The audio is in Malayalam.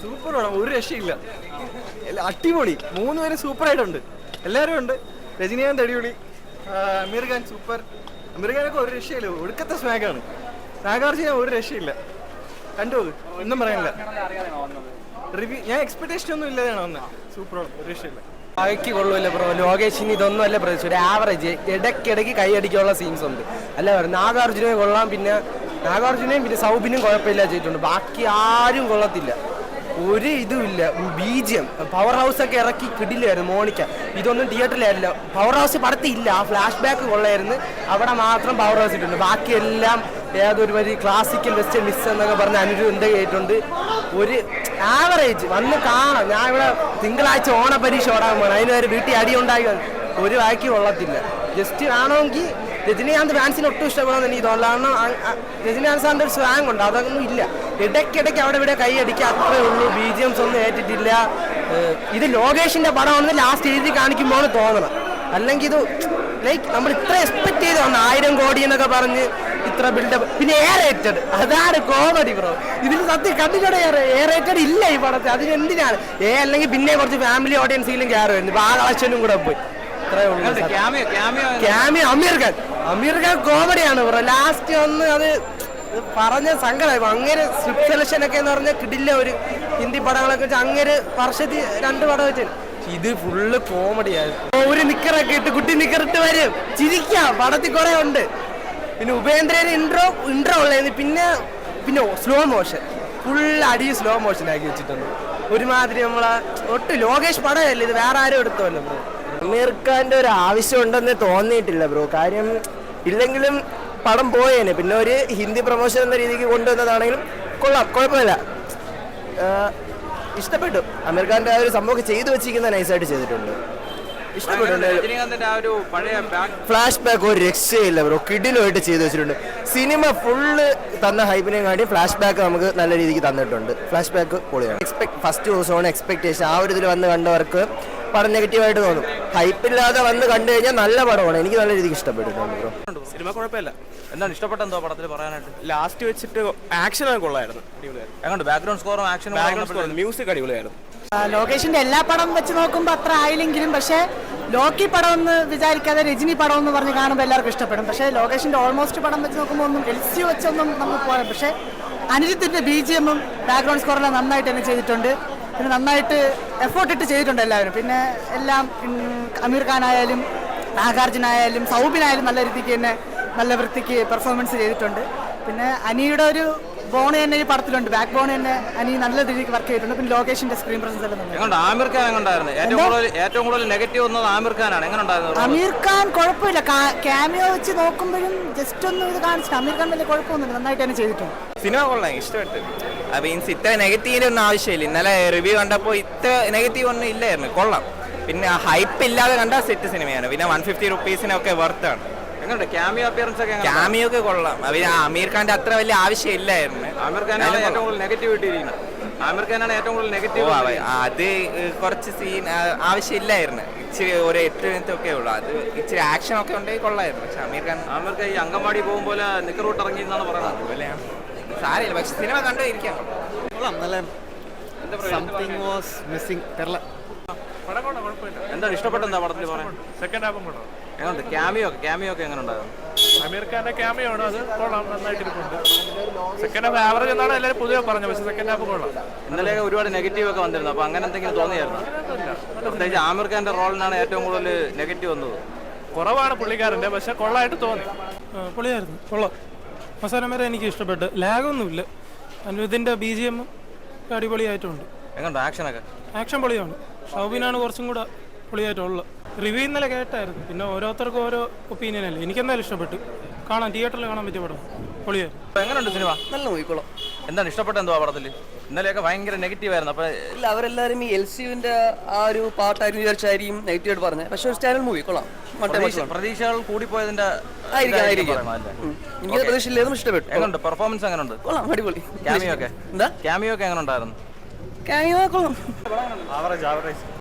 സൂപ്പറാണ്, ഒരു രക്ഷയില്ല. അടിപൊളി, 3 പേരും സൂപ്പറായിട്ടുണ്ട്. എല്ലാവരും ഉണ്ട്. രജനീകാന്ത് അടിപൊളി, അമീർ ഖാൻ സൂപ്പർ. അമീർ ഖാനൊക്കെ ഒരു രക്ഷയില്ല, ഒടുക്കത്തെ സ്വാഗാണ്. നാഗാർജുന ഒരു രക്ഷയില്ല. കണ്ടു, ഒന്നും പറയാനില്ല. റിവ്യൂ ഞാൻ എക്സ്പെക്ടേഷൻ ഒന്നും ഇല്ലാതെയാണ് വന്നത്. സൂപ്പറാണ്, ഒരു രക്ഷയില്ല. ആക്കി കൊള്ളൂല്ല ബ്രോ. ലോകേഷിന് ഇതൊന്നും അല്ല പ്രതീക്ഷ. ഒരു ആവറേജ് ഇടയ്ക്കിടയ്ക്ക് കൈയടിക്കാനുള്ള സീൻസ് ഉണ്ട്. അല്ല നാഗാർജുനയെ കൊള്ളാം, പിന്നെ നാഗാർജുനയും പിന്നെ സൗബിനും കുഴപ്പമില്ല ചെയ്തിട്ടുണ്ട്. ബാക്കി ആരും കൊള്ളത്തില്ല, ഒരു ഇതുമില്ല. ബീജിയം പവർ ഹൗസ് ഒക്കെ ഇറക്കി കിടിലായിരുന്നു. മോണിക്ക ഇതൊന്നും തിയേറ്ററിലായില്ല. Power house പടത്തില്ല. ആ ഫ്ലാഷ് ബാക്ക് കൊള്ളായിരുന്നു, അവിടെ മാത്രം പവർ ഹൗസ് ഇട്ടുണ്ട്. ബാക്കിയെല്ലാം ഏതൊരു വരി ക്ലാസിക്കൽ വെസ്റ്റേൺ മിസ് എന്നൊക്കെ പറഞ്ഞ് അനുരുദ്ധ കേട്ടുണ്ട്. ഒരു ആവറേജ് വന്ന് കാണാം. ഞാൻ ഇവിടെ തിങ്കളാഴ്ച ഓണപരീക്ഷ ഓടാൻ പോകണം, അതിന് വരെ വീട്ടിൽ അടി ഉണ്ടായി. ഒരു വാക്കി കൊള്ളത്തില്ല. ജസ്റ്റ് ആണെങ്കിൽ രജനീകാന്ത് ഫാൻസിന് ഒട്ടും ഇഷ്ടപ്പെടാൻ എനിക്ക് തോന്നില്ല. കാരണം രജനീകാന്ത് സാറിൻ്റെ ഒരു സ്ലാങ് ഉണ്ട്, അതൊന്നും ഇല്ല. ഇടയ്ക്കിടയ്ക്ക് അവിടെ ഇവിടെ കൈ അടിക്കുക, അത്രേ ഉള്ളൂ. BGMs ഒന്നും ഏറ്റിട്ടില്ല. ഇത് ലോകേഷിൻ്റെ പടമാണെന്ന് ലാസ്റ്റ് എഴുതി കാണിക്കുമ്പോൾ തോന്നണം. അല്ലെങ്കിൽ ഇത് ലൈക്ക് നമ്മൾ ഇത്ര എക്സ്പെക്ട് ചെയ്ത് വന്ന 1000 കോടി എന്നൊക്കെ പറഞ്ഞ് ഇത്ര ബിൽഡപ്പ്. പിന്നെ എ റേറ്റഡ്, അതാണ് കോമഡി ബ്രോ. ഇതിൽ സത്യം കണ്ടിട്ട് എ റേറ്റഡ് ഇല്ല ഈ പടത്തിൽ. അതിന് എന്തിനാണ് അല്ലെങ്കിൽ പിന്നെ കുറച്ച് ഫാമിലി ഓഡിയൻസിലും കയറുമായിരുന്നു. ഇപ്പോൾ ആ കളക്ഷനും കൂടെ പോയി. ഇത്രേ ഉള്ളൂ. ക്യാമിയോ അമീർ ഖാൻ കോമഡിയാണ് ബ്രോ. ലാസ്റ്റ് ഒന്ന് അത് പറഞ്ഞ സങ്കടമായി. അങ്ങനെ സ്ക്രിപ്റ്റ് സെലക്ഷൻ ഒക്കെ എന്ന് പറഞ്ഞാൽ കിടില്ല. ഒരു ഹിന്ദി പടങ്ങളൊക്കെ വെച്ചാൽ അങ്ങനെ വർഷത്തിൽ 2 പടം വെച്ചാൽ ഇത് ഫുള്ള് കോമഡിയായിരുന്നു. ഒരു നിക്കറൊക്കെ ഇട്ട് കുട്ടി നിക്കറിട്ട് വരും, ചിരിക്കാം. പടത്തിൽ കുറെ ഉണ്ട്. പിന്നെ ഉപേന്ദ്രന് ഇൻട്രോ ഉള്ളതായിരുന്നു. പിന്നെ സ്ലോ മോഷൻ, ഫുൾ അടി സ്ലോ മോഷൻ ആക്കി വെച്ചിട്ടുണ്ട്. ഒരുമാതിരി നമ്മളെ ഒട്ടും ലോകേഷ് പടമല്ലേ ഇത്, വേറെ ആരും എടുത്തോല്ലോ ബ്രോ. അമീർ ഖാൻ്റെ ഒരു ആവശ്യം ഉണ്ടെന്ന് തോന്നിയിട്ടില്ല ബ്രോ. കാര്യം ഇല്ലെങ്കിലും പടം പോയേനെ. പിന്നെ ഒരു ഹിന്ദി പ്രൊമോഷൻ എന്ന രീതിക്ക് കൊണ്ടുവന്നതാണെങ്കിലും കൊള്ളാം, കുഴപ്പമില്ല. ഇഷ്ടപ്പെട്ടു. അമീർ ഖാൻ്റെ ആ ഒരു സംഭവം ചെയ്തു വെച്ചിരിക്കുന്ന നൈസായിട്ട് ചെയ്തിട്ടുണ്ട്. ഇഷ്ടപ്പെട്ടുണ്ട്. ഫ്ലാഷ് ബാക്ക് ഒരു രക്ഷയില്ല ബ്രോ, കിടിലുമായിട്ട് ചെയ്തു വെച്ചിട്ടുണ്ട്. സിനിമ ഫുള്ള് തന്ന ഹൈപ്പിനെയും കാട്ടി ഫ്ലാഷ് ബാക്ക് നമുക്ക് നല്ല രീതിക്ക് തന്നിട്ടുണ്ട്. ഫ്ലാഷ് ബാക്ക് പൊളിയാണ്. ഫസ്റ്റ് ദിവസമാണ് എക്സ്പെക്ടേഷൻ. ആ ഒരു ഇതിൽ വന്ന് കണ്ടവർക്ക് പടം നെഗറ്റീവായിട്ട് തോന്നും. ഹൈപ്പില്ലാതെ വന്ന് കണ്ടു കഴിഞ്ഞാൽ നല്ല പടമാണ്. എനിക്ക് നല്ല രീതിക്ക് ഇഷ്ടപ്പെട്ടിട്ടുണ്ട് ബ്രോ. സിനിമ കുഴപ്പമില്ല. എന്താണ് ഇഷ്ടപ്പെട്ടെന്തോ പടത്തിൽ പറയാനായിട്ട്? ലാസ്റ്റ് വെച്ചിട്ട് ആക്ഷനൊക്കെ കൊള്ളായിരുന്നു, അടിപൊളിയായിരുന്നു. എങ്ങോട്ട് ബാക്ക്ഗ്രൗണ്ട് സ്കോറും ആക്ഷനും മ്യൂസിക് അടിപൊളിയായിരുന്നു. ലോകേഷിന്റെ എല്ലാ പടം വെച്ച് നോക്കുമ്പോൾ അത്ര ആയില്ലെങ്കിലും, പക്ഷേ ലോക്കി പടം എന്ന് വിചാരിക്കാതെ രജനി പടം എന്ന് പറഞ്ഞ് കാണുമ്പോൾ എല്ലാവർക്കും ഇഷ്ടപ്പെടും. പക്ഷേ ലോകേഷിന്റെ ഓൾമോസ്റ്റ് പടം വെച്ച് നോക്കുമ്പോൾ ഒന്നും LC വെച്ചൊന്നും നമുക്ക് പോകാം. പക്ഷേ അനിരുദ്ധിന്റെ BGMഉം ബാക്ക്ഗ്രൗണ്ട് സ്കോറെല്ലാം നന്നായിട്ട് തന്നെ ചെയ്തിട്ടുണ്ട്. പിന്നെ നന്നായിട്ട് എഫേർട്ട് ഇട്ട് ചെയ്തിട്ടുണ്ട് എല്ലാവരും. പിന്നെ എല്ലാം അമീർ ഖാൻ ആയാലും നാഗാർജുന ആയാലും സൗബിനായാലും നല്ല രീതിക്ക് തന്നെ നല്ല വൃത്തിക്ക് പെർഫോമൻസ് ചെയ്തിട്ടുണ്ട്. പിന്നെ അനിയുടെ ഒരു ബോൺ തന്നെ ഈ പടത്തിലുണ്ട്. ബാക്ക് ബോൺ തന്നെ അനി നല്ല രീതിക്ക് വർക്ക് ചെയ്തിട്ടുണ്ട്. പിന്നെ ലോകേഷിന്റെ സ്ക്രീൻ പ്രസൻസ് എല്ലാം ആമിർ ഖാൻ എങ്ങനെയുണ്ടായിരുന്നു? ഏറ്റവും കൂടുതൽ നെഗറ്റീവ് വന്നത് ആമിർ ഖാനാണ്. എങ്ങനെയുണ്ടായിരുന്നു? അമീർ ഖാൻ കുഴപ്പമില്ല. ക്യാമിയോ വെച്ച് നോക്കുമ്പോഴും ജസ്റ്റ് ഒന്നും ഇത് കാണിച്ചിട്ട് അമീർ ഖാൻ വലിയ കുഴപ്പമൊന്നുമില്ല, നന്നായിട്ട് തന്നെ ചെയ്തിട്ടുണ്ട്. സിനിമ കൊള്ളാം, ഇഷ്ടപ്പെട്ടു. മീൻസ് ഇത്ര നെഗറ്റീവിൻ്റെ ഒന്നും ആവശ്യമില്ല. ഇന്നലെ റിവ്യൂ കണ്ടപ്പോൾ ഇത്ര നെഗറ്റീവ് ഒന്നും ഇല്ലായിരുന്നു, കൊള്ളാം. പിന്നെ ഹൈപ്പ് ഇല്ലാതെ കണ്ട സെറ്റ് സിനിമയാണ്. പിന്നെ 150 റുപ്പീസിനൊക്കെ വർത്താണ്. എങ്ങനെയുണ്ട് ക്യാമിയോ അപ്പിയറൻസ് ഒക്കെ? ക്യാമിയോ ഒക്കെ കൊള്ളാം. അമീർ ഖാന്റെ അത്ര വലിയ ആവശ്യമില്ലായിരുന്നു. ആമിർ ഖാനാണ് ഏറ്റവും കൂടുതൽ നെഗറ്റീവ് ഇട്ടിരിക്കുന്നത്. ആമിർ ഖാനാണ് ഏറ്റവും കൂടുതൽ നെഗറ്റീവ്. അത് കുറച്ച് സീൻ ആവശ്യമില്ലായിരുന്നു. ഇച്ചിരി ഒരു 8 മിനിറ്റൊക്കെ ഉള്ളൂ. അത് ഇച്ചിരി ആക്ഷൻ ഒക്കെ ഉണ്ടെങ്കിൽ കൊള്ളായിരുന്നു. പക്ഷെ അമീർ ഖാൻ ഈ അങ്കമാടി പോകുമ്പോൾ നിക്കറൂട്ട് ഇറങ്ങി എന്നാണ് പറയുന്നത്. സാരമില്ല, പക്ഷെ സിനിമ കണ്ടു ഇരിക്കാം. കൊള്ളാം, നല്ല സംതിങ് വാസ് മിസ്സിംഗ്. കേരള എന്താണ് ഇഷ്ടപ്പെട്ടെന്താ പടത്തിൽ പറയാൻ? സെക്കൻഡ് ഹാഫും കൊള്ളാം. എങ്ങനെയുണ്ട് ക്യാമിയോ ഒക്കെ എങ്ങനെ ഉണ്ടായിരുന്നു? അമീർ ഖാന്റെ ക്യാമിയോ ആണ്, അത് കൊള്ളാം, നന്നായിട്ട് ഇരിപ്പുണ്ട്. സെക്കൻഡ് ഹാഫ് ആവറേജ് എന്നാണ് എല്ലാവരും പൊതുവെ പറഞ്ഞത്, പക്ഷേ സെക്കൻഡ് ഹാഫ് കൊള്ളാം. ഇന്നലെ ഒരുപാട് നെഗറ്റീവ് ഒക്കെ വന്നിരുന്നു. അപ്പോൾ അങ്ങനെ എന്തെങ്കിലും തോന്നിയായിരുന്നു? പ്രത്യേകിച്ച് ആമിർ ഖാന്റെ റോളിനാണ് ഏറ്റവും കൂടുതൽ നെഗറ്റീവ് വന്നത്. കുറവാണ് പുള്ളിക്കാരൻ്റെ, പക്ഷെ കൊള്ളായിട്ട് തോന്നി. പൊളിയായിരുന്നു, കൊള്ളാം. അവസാനം വരെ എനിക്ക് ഇഷ്ടപ്പെട്ടു. ലാഗൊന്നുമില്ല. ഇതിൻ്റെ BGM അടിപൊളിയായിട്ടുണ്ട്. എങ്ങനെയുണ്ട് ആക്ഷനൊക്കെ? ആക്ഷൻ പൊളിയാണ്. ഷൗബിനാണ് കുറച്ചും കൂടെ പൊളിയായിട്ടുള്ളത്. റിവ്യൂ ഇന്നലെ കേട്ടായിരുന്നു. പിന്നെ ഓരോരുത്തർക്കും ഓരോ ഒപ്പീനിയൻ അല്ലേ. എനിക്കെന്തായാലും ഇഷ്ടപ്പെട്ടു. തിയേറ്ററിൽ കാണാൻ പറ്റിയ പടം പൊളിയായിരുന്നു. എങ്ങനെയുണ്ട് സിനിമ? നല്ല നോക്കിക്കോളാം. എന്താണ് ഇഷ്ടപ്പെട്ടെന്തോ പടത്തിൽ? ഇന്നലെയൊക്കെ ഭയങ്കര നെഗറ്റീവ് ആയിരുന്നു. അപ്പോൾ ഇല്ല, അവരെല്ലാവരും ഈ LCUവിന്റെ ആ ഒരു പാർട്ടായിരുന്നു വിചാരിച്ചായിരിക്കും നെഗറ്റീവായിട്ട് പറഞ്ഞത്. പക്ഷെ ഒരു സ്റ്റാൻഡേർഡ് മൂവി കൊള്ളാം. പ്രതീക്ഷകൾ കൂടിപ്പോയതിന്റെ എനിക്ക് പ്രതീക്ഷയില്ലായിരുന്നു, ഇഷ്ടപ്പെട്ടു. എങ്ങനെയുണ്ട് പെർഫോമൻസ്? എങ്ങനെയുണ്ട്? കൊള്ളാം, അടിപൊളി. ക്യാമിയോ ഒക്കെ എങ്ങനെ ഉണ്ടായിരുന്നു? ക്യാമിയോ കൊള്ളാം. ആവറേജ്